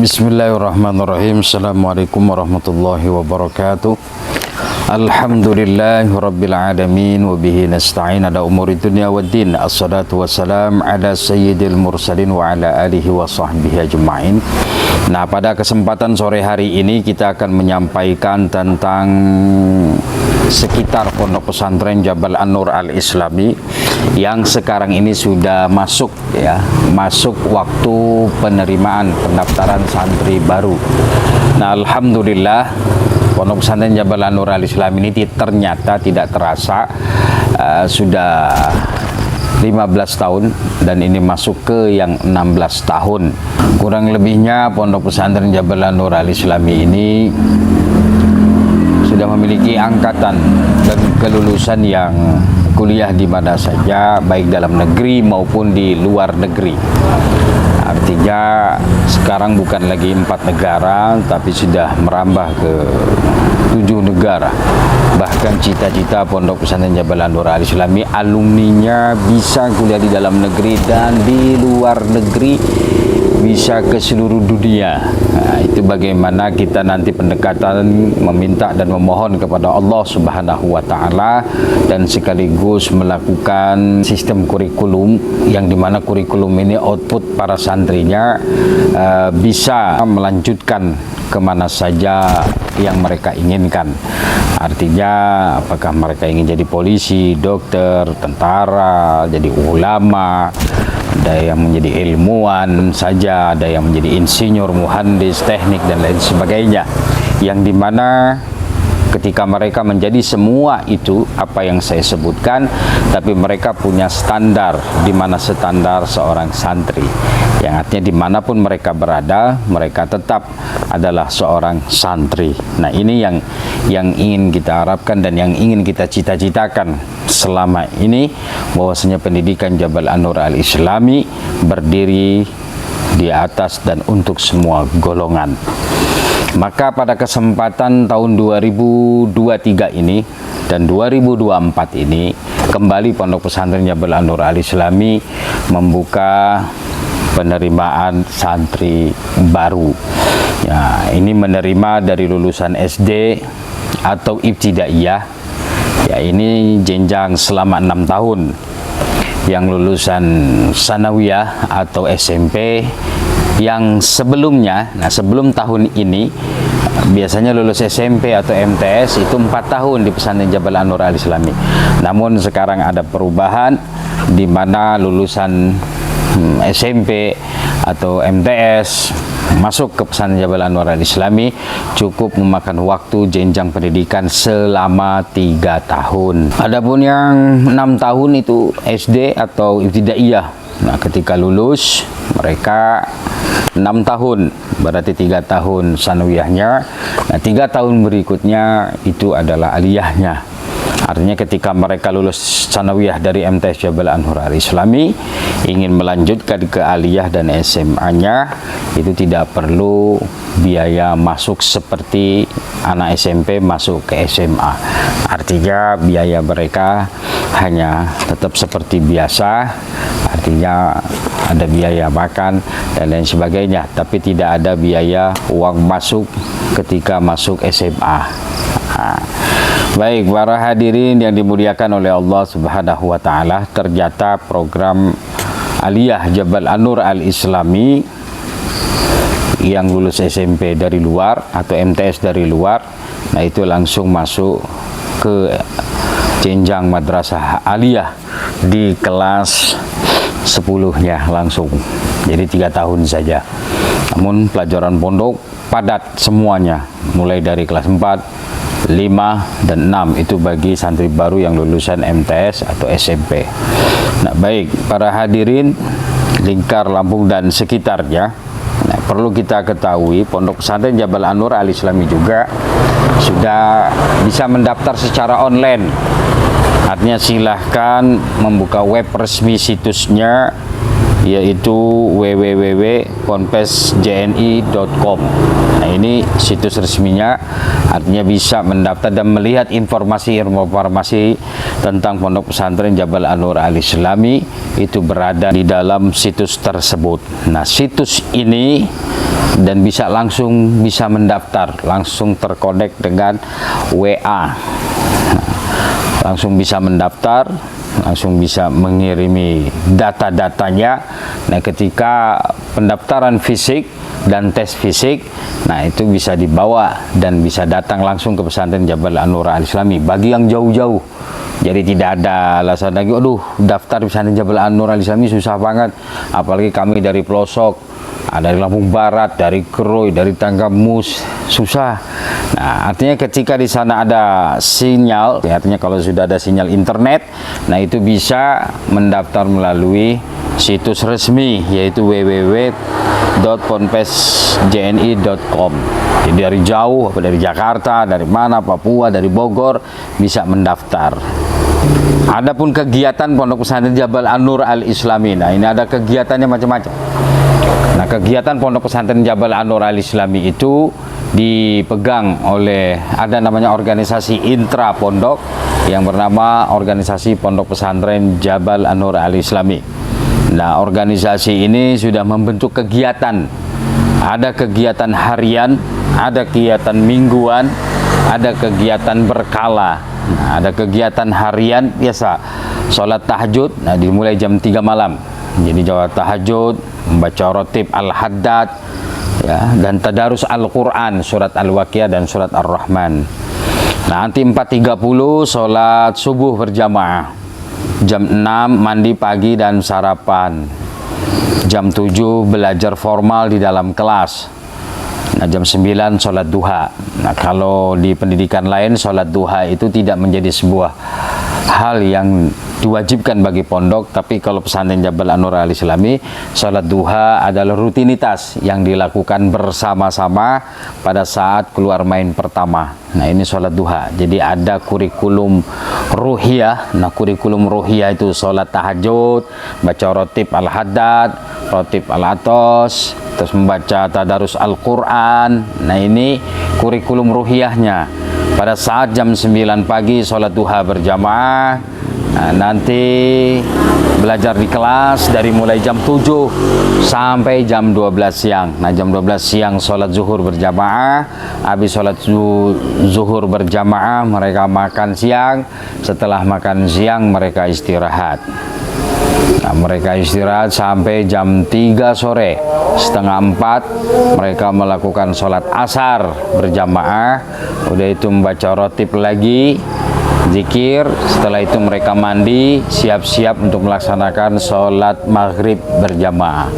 Bismillahirrahmanirrahim. Assalamualaikum warahmatullahi wabarakatuh. Alhamdulillahi rabbil alamin wa bihi nasta'in ala umuri dunya waddin. Assalatu wassalam ala sayyidil mursalin wa ala alihi wa sahbihi ajma'in. Nah, pada kesempatan sore hari ini kita akan menyampaikan tentang sekitar Pondok Pesantren Jabal An-Nur Al-Islami yang sekarang ini sudah masuk waktu penerimaan pendaftaran santri baru. Nah, alhamdulillah Pondok Pesantren Jabal An-Nur Al-Islami ini ternyata tidak terasa sudah 15 tahun dan ini masuk ke yang 16 tahun. Kurang lebihnya Pondok Pesantren Jabal An-Nur Al-Islami ini sudah memiliki angkatan dan kelulusan yang kuliah di mana saja, baik dalam negeri maupun di luar negeri. Artinya sekarang bukan lagi 4 negara, tapi sudah merambah ke 7 negara. Bahkan cita-cita Pondok Pesantren Jabal An-Nur Al-Islami alumninya bisa kuliah di dalam negeri dan di luar negeri, bisa ke seluruh dunia. Nah, itu bagaimana kita nanti pendekatan meminta dan memohon kepada Allah Subhanahu wa Ta'ala, dan sekaligus melakukan sistem kurikulum yang dimana kurikulum ini output para santrinya bisa melanjutkan kemana saja yang mereka inginkan. Artinya apakah mereka ingin jadi polisi, dokter, tentara, jadi ulama, ada yang menjadi ilmuwan saja, ada yang menjadi insinyur, muhandis, teknik, dan lain sebagainya. Yang dimana ketika mereka menjadi semua itu apa yang saya sebutkan, tapi mereka punya standar, di mana standar seorang santri, yang artinya dimanapun mereka berada, mereka tetap adalah seorang santri. Nah, ini yang ingin kita harapkan dan yang ingin kita cita-citakan selama ini, bahwasanya pendidikan Jabal An-Nur Al-Islami berdiri di atas dan untuk semua golongan. Maka pada kesempatan tahun 2023 ini dan 2024 ini, kembali Pondok Pesantren Jabal An-Nur Al-Islami membuka penerimaan santri baru. Ya, ini menerima dari lulusan SD atau ibtidaiyah. Ya, ini jenjang selama 6 tahun. Yang lulusan sanawiyah atau SMP yang sebelumnya, nah sebelum tahun ini biasanya lulus SMP atau MTS itu 4 tahun di pesantren Jabal An-Nur Al-Islami. Namun sekarang ada perubahan di mana lulusan SMP atau MTS masuk ke pesantren Jabal An-Nur Al-Islami cukup memakan waktu jenjang pendidikan selama 3 tahun. Adapun yang 6 tahun itu SD atau ibtidaiyah. Nah, ketika lulus mereka 6 tahun, berarti 3 tahun sanawiyahnya. Nah, 3 tahun berikutnya itu adalah aliyahnya. Artinya ketika mereka lulus sanawiyah dari MTS Jabal An-Nur Al-Islami, ingin melanjutkan ke aliyah dan SMA-nya, itu tidak perlu biaya masuk seperti anak SMP masuk ke SMA. Artinya biaya mereka hanya tetap seperti biasa, artinya ada biaya makan dan lain sebagainya, tapi tidak ada biaya uang masuk ketika masuk SMA. Nah, baik para hadirin yang dimuliakan oleh Allah Subhanahu wa Ta'ala, ternyata program aliyah Jabal An-Nur Al-Islami yang lulus SMP dari luar atau MTS dari luar, nah itu langsung masuk ke jenjang madrasah aliyah di kelas 10-nya langsung. Jadi 3 tahun saja. Namun pelajaran pondok padat semuanya, mulai dari kelas 4, 5, dan 6 itu bagi santri baru yang lulusan MTS atau SMP. Nah, baik para hadirin lingkar Lampung dan sekitarnya, nah, perlu kita ketahui Pondok Pesantren Jabal An-Nur Al-Islami juga sudah bisa mendaftar secara online. Artinya silahkan membuka web resmi situsnya yaitu www.ponpesjni.com. Nah, ini situs resminya, artinya bisa mendaftar dan melihat informasi tentang Pondok Pesantren Jabal An-Nur Al-Islami itu berada di dalam situs tersebut. Nah, situs ini dan bisa mendaftar, langsung terkonek dengan WA. Langsung bisa mendaftar, langsung bisa mengirimi data-datanya. Nah, ketika pendaftaran fisik dan tes fisik, nah itu bisa dibawa dan bisa datang langsung ke pesantren Jabal An-Nur Al-Islami. Bagi yang jauh-jauh, jadi tidak ada alasan lagi, aduh daftar pesantren Jabal An-Nur Al-Islami susah banget, apalagi kami dari pelosok, dari Lampung Barat, dari Kroy, dari Tanggamus, susah. Nah, artinya ketika di sana ada sinyal, artinya kalau sudah ada sinyal internet, nah itu bisa mendaftar melalui situs resmi, yaitu www.ponpesjni.com. Jadi dari jauh, dari Jakarta, dari mana, Papua, dari Bogor, bisa mendaftar. Adapun kegiatan Pondok Pesantren Jabal An-Nur Al-Islami, nah ini ada kegiatannya macam-macam. Nah, kegiatan Pondok Pesantren Jabal An-Nur Al-Islami itu dipegang oleh, ada namanya organisasi intra pondok yang bernama Organisasi Pondok Pesantren Jabal An-Nur Al-Islami. Nah, organisasi ini sudah membentuk kegiatan. Ada kegiatan harian, ada kegiatan mingguan, ada kegiatan berkala. Nah, ada kegiatan harian biasa, sholat tahajud, nah dimulai jam 3 malam. Jadi jawab tahajud, membaca rotib Al-Haddad, ya, dan tadarus Al-Quran, surat Al-Waqiah dan surat Ar-Rahman. Nah, nanti 4.30 sholat subuh berjamaah. Jam 6 mandi pagi dan sarapan. Jam 7 belajar formal di dalam kelas. Nah, jam 9 sholat duha. Nah, kalau di pendidikan lain sholat duha itu tidak menjadi sebuah hal yang diwajibkan bagi pondok, tapi kalau pesantren Jabal An-Nur Al-Islami, sholat duha adalah rutinitas yang dilakukan bersama-sama pada saat keluar main pertama. Nah, ini sholat duha. Jadi ada kurikulum ruhiyah. Nah, kurikulum ruhiyah itu sholat tahajud, baca rotib Al-Haddad, rotib Al-Atos, terus membaca tadarus Al-Quran. Nah, ini kurikulum ruhiyahnya. Pada saat jam 9 pagi sholat duha berjamaah. Nah, nanti belajar di kelas dari mulai jam 7 sampai jam 12 siang. Nah, jam 12 siang sholat zuhur berjamaah. Habis sholat zuhur berjamaah mereka makan siang. Setelah makan siang mereka istirahat. Nah, mereka istirahat sampai jam 3 sore. Setengah 4 mereka melakukan sholat asar berjamaah. Udah itu membaca rotib lagi, zikir. Setelah itu mereka mandi, siap-siap untuk melaksanakan sholat maghrib berjamaah.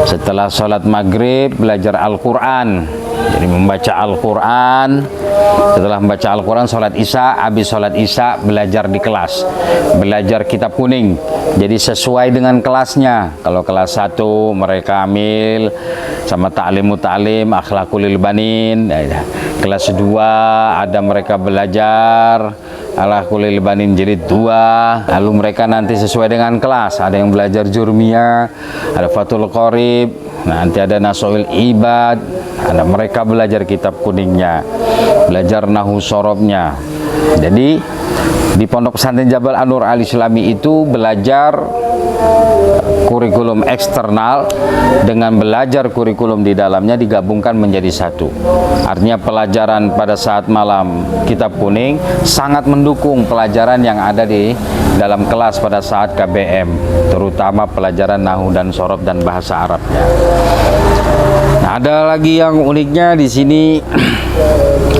Setelah sholat maghrib belajar Al-Quran, jadi membaca Al-Quran. Setelah membaca Al-Quran sholat isya. Habis sholat isya belajar di kelas, belajar kitab kuning. Jadi sesuai dengan kelasnya. Kalau kelas 1 mereka ambil sama ta'lim akhlakul banin. Kelas 2 ada mereka belajar akhlakul banin jilid 2. Lalu mereka nanti sesuai dengan kelas, ada yang belajar jurmiyah, ada fatul qorib, nanti ada nasoil ibad, ada mereka belajar kitab kuningnya, belajar nahu sorobnya. Jadi di Pondok Pesantren Jabal An-Nur Al-Islami itu belajar kurikulum eksternal dengan belajar kurikulum di dalamnya digabungkan menjadi satu. Artinya pelajaran pada saat malam kitab kuning sangat mendukung pelajaran yang ada di dalam kelas pada saat KBM, terutama pelajaran nahu dan sorob dan bahasa Arabnya. Nah, ada lagi yang uniknya di sini.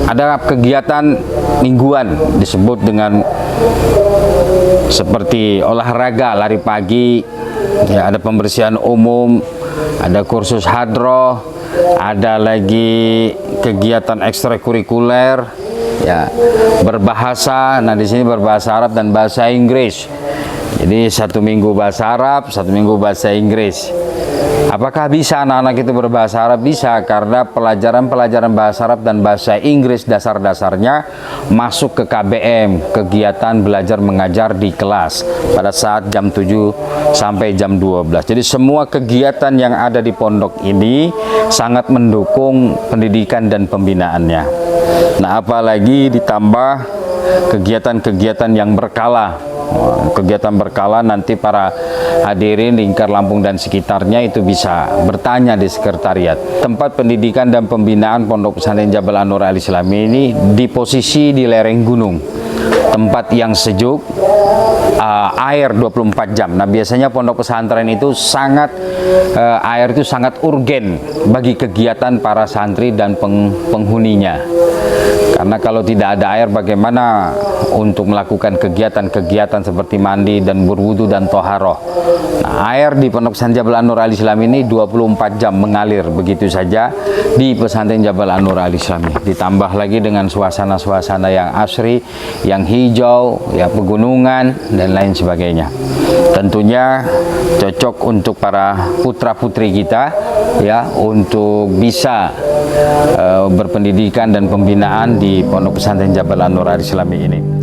Ada kegiatan mingguan disebut dengan seperti olahraga, lari pagi, ya, ada pembersihan umum, ada kursus hadroh, ada lagi kegiatan ekstrakurikuler, ya, berbahasa. Nah, di sini berbahasa Arab dan bahasa Inggris. Jadi 1 minggu bahasa Arab, 1 minggu bahasa Inggris. Apakah bisa anak-anak itu berbahasa Arab? Bisa, karena pelajaran-pelajaran bahasa Arab dan bahasa Inggris dasar-dasarnya masuk ke KBM, kegiatan belajar mengajar di kelas, pada saat jam 7 sampai jam 12. Jadi semua kegiatan yang ada di pondok ini sangat mendukung pendidikan dan pembinaannya. Nah, apalagi ditambah kegiatan-kegiatan yang berkala. Kegiatan berkala, nanti para hadirin Lingkar Lampung dan sekitarnya itu bisa bertanya di sekretariat. Tempat pendidikan dan pembinaan Pondok Pesantren Jabal An-Nur Al-Islami ini di posisi di lereng gunung, tempat yang sejuk, air 24 jam. Nah, biasanya pondok pesantren itu air itu sangat urgen bagi kegiatan para santri dan penghuninya. Karena kalau tidak ada air, bagaimana untuk melakukan kegiatan-kegiatan seperti mandi dan berwudu dan toharoh. Nah, air di Pondok Pesantren Jabal An-Nur Al-Islam ini 24 jam mengalir begitu saja di Pesantren Jabal An-Nur Al-Islam. Ditambah lagi dengan suasana-suasana yang asri, yang hijau, ya pegunungan dan lain sebagainya. Tentunya cocok untuk para putra-putri kita, ya, untuk bisa berpendidikan dan pembinaan di Pondok Pesantren Jabal An-Nur Al-Islami ini.